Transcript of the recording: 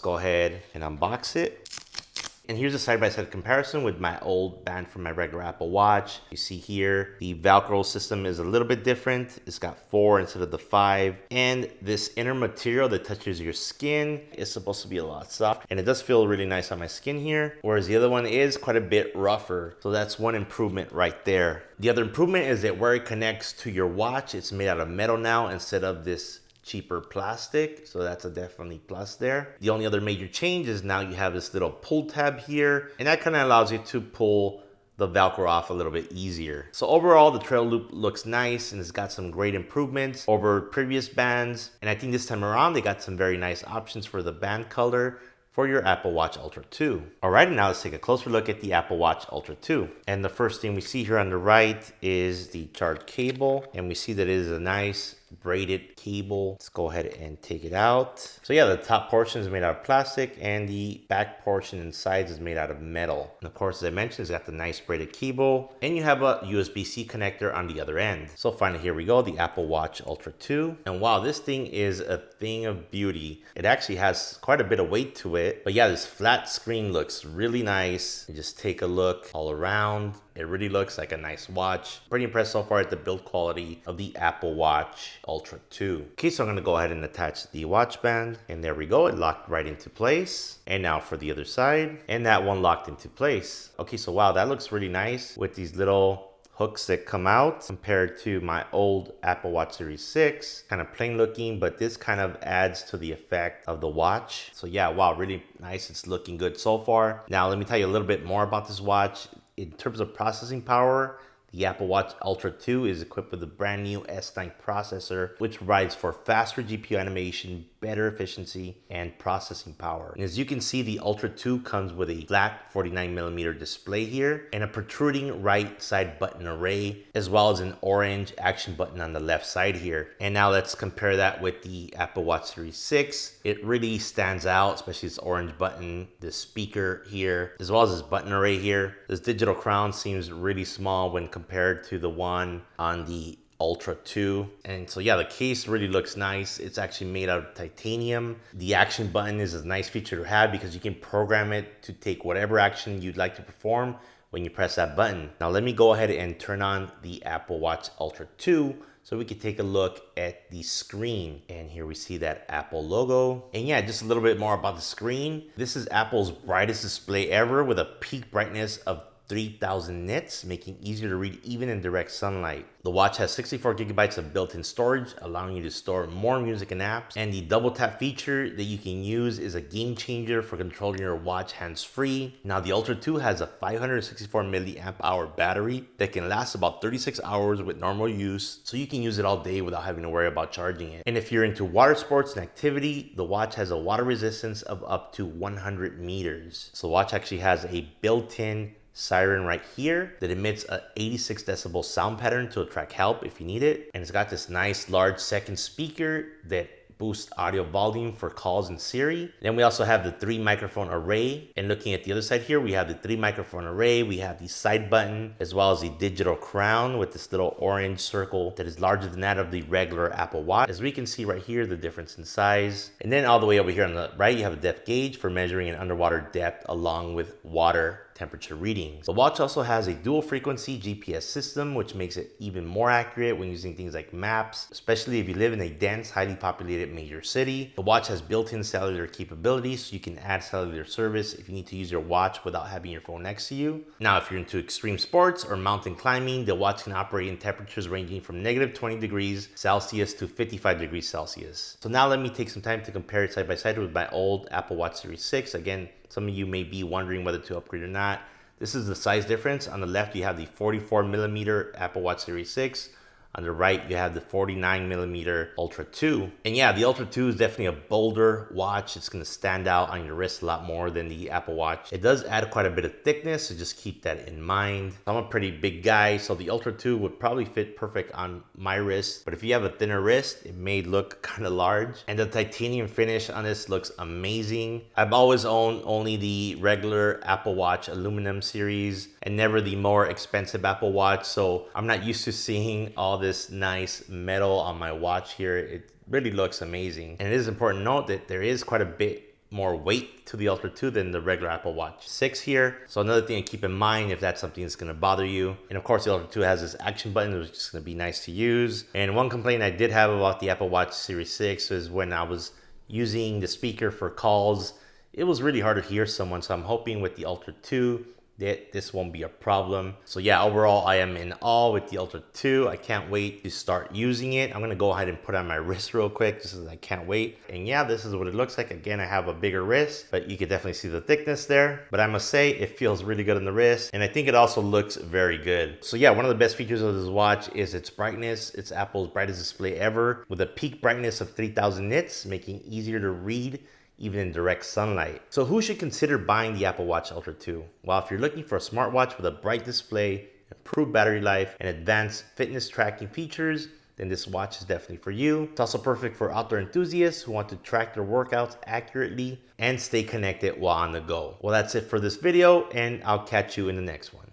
go ahead and unbox it. And here's a side-by-side comparison with my old band from my regular Apple Watch. You see here, the Velcro system is a little bit different. It's got 4 instead of the 5. And this inner material that touches your skin is supposed to be a lot soft. And it does feel really nice on my skin here. Whereas the other one is quite a bit rougher. So that's one improvement right there. The other improvement is that where it connects to your watch, it's made out of metal now instead of this cheaper plastic, so that's a definitely plus there. The only other major change is now you have this little pull tab here, and that kind of allows you to pull the Velcro off a little bit easier. So overall, the trail loop looks nice and it's got some great improvements over previous bands. And I think this time around, they got some very nice options for the band color for your Apple Watch Ultra 2. Alright, now let's take a closer look at the Apple Watch Ultra 2. And the first thing we see here on the right is the charge cable, and we see that it is a nice braided cable. Let's go ahead and take it out. So yeah, the top portion is made out of plastic and the back portion and sides is made out of metal. And of course, as I mentioned, it's got the nice braided cable, and you have a USB-C connector on the other end. So finally, here we go, the Apple Watch Ultra 2. And wow, this thing is a thing of beauty. It actually has quite a bit of weight to it. But yeah, this flat screen looks really nice. You just take a look all around. It really looks like a nice watch. Pretty impressed so far at the build quality of the Apple Watch Ultra 2. Okay, so I'm gonna go ahead and attach the watch band, and there we go, it locked right into place. And now for the other side, and that one locked into place. Okay, so wow, that looks really nice with these little hooks that come out compared to my old Apple Watch Series 6. Kind of plain looking, but this kind of adds to the effect of the watch. So yeah, wow, really nice. It's looking good so far. Now let me tell you a little bit more about this watch. In terms of processing power, the Apple Watch Ultra 2 is equipped with a brand new S9 processor, which provides for faster GPU animation, better efficiency, and processing power. And as you can see, the Ultra 2 comes with a flat 49mm display here and a protruding right side button array, as well as an orange action button on the left side here. And now let's compare that with the Apple Watch Series 6. It really stands out, especially this orange button, this speaker here, as well as this button array here. This digital crown seems really small when compared to the one on the Ultra 2. And so yeah, the case really looks nice. It's actually made out of titanium. The action button is a nice feature to have because you can program it to take whatever action you'd like to perform when you press that button. Now let me go ahead and turn on the Apple Watch Ultra 2 so we can take a look at the screen. And here we see that Apple logo. And yeah, just a little bit more about the screen. This is Apple's brightest display ever with a peak brightness of 3000 nits, making it easier to read even in direct sunlight. The watch has 64 gigabytes of built-in storage, allowing you to store more music and apps. And the double tap feature that you can use is a game changer for controlling your watch hands-free. Now the Ultra 2 has a 564 milliamp hour battery that can last about 36 hours with normal use, so you can use it all day without having to worry about charging it. And if you're into water sports and activity, the watch has a water resistance of up to 100 meters. So the watch actually has a built-in siren right here that emits a 86 decibel sound pattern to attract help if you need it. And it's got this nice large second speaker that boost audio volume for calls and Siri. Then we also have the 3 microphone array. And looking at the other side here, we have the 3 microphone array. We have the side button, as well as the digital crown with this little orange circle that is larger than that of the regular Apple Watch. As we can see right here, the difference in size. And then all the way over here on the right, you have a depth gauge for measuring an underwater depth along with water temperature readings. The watch also has a dual frequency GPS system, which makes it even more accurate when using things like maps, especially if you live in a dense, highly populated major city. The watch has built-in cellular capabilities, so you can add cellular service if you need to use your watch without having your phone next to you. Now, if you're into extreme sports or mountain climbing, the watch can operate in temperatures ranging from negative 20 degrees Celsius to 55 degrees Celsius. So now let me take some time to compare it side by side with my old Apple Watch Series 6. Again, some of you may be wondering whether to upgrade or not. This is the size difference. On the left, you have the 44mm Apple Watch Series 6. On the right, you have the 49mm Ultra 2. And yeah, the Ultra 2 is definitely a bolder watch. It's going to stand out on your wrist a lot more than the Apple Watch. It does add quite a bit of thickness, so just keep that in mind. I'm a pretty big guy, so the Ultra 2 would probably fit perfect on my wrist. But if you have a thinner wrist, it may look kind of large. And the titanium finish on this looks amazing. I've always owned only the regular Apple Watch aluminum series and never the more expensive Apple Watch, so I'm not used to seeing all this nice metal on my watch here. It really looks amazing. And it is important to note that there is quite a bit more weight to the Ultra 2 than the regular Apple Watch 6 here. So another thing to keep in mind if that's something that's gonna bother you. And of course the Ultra 2 has this action button, which is gonna be nice to use. And one complaint I did have about the Apple Watch Series 6 is when I was using the speaker for calls, it was really hard to hear someone. So I'm hoping with the Ultra 2, that this won't be a problem. So yeah, overall, I am in awe with the Ultra 2. I can't wait to start using it. I'm gonna go ahead and put it on my wrist real quick, just as I can't wait. And yeah, this is what it looks like. Again, I have a bigger wrist, but you can definitely see the thickness there. But I must say, it feels really good on the wrist. And I think it also looks very good. So yeah, one of the best features of this watch is its brightness. It's Apple's brightest display ever, with a peak brightness of 3000 nits, making it easier to read even in direct sunlight. So who should consider buying the Apple Watch Ultra 2? Well, if you're looking for a smartwatch with a bright display, improved battery life, and advanced fitness tracking features, then this watch is definitely for you. It's also perfect for outdoor enthusiasts who want to track their workouts accurately and stay connected while on the go. Well, that's it for this video, and I'll catch you in the next one.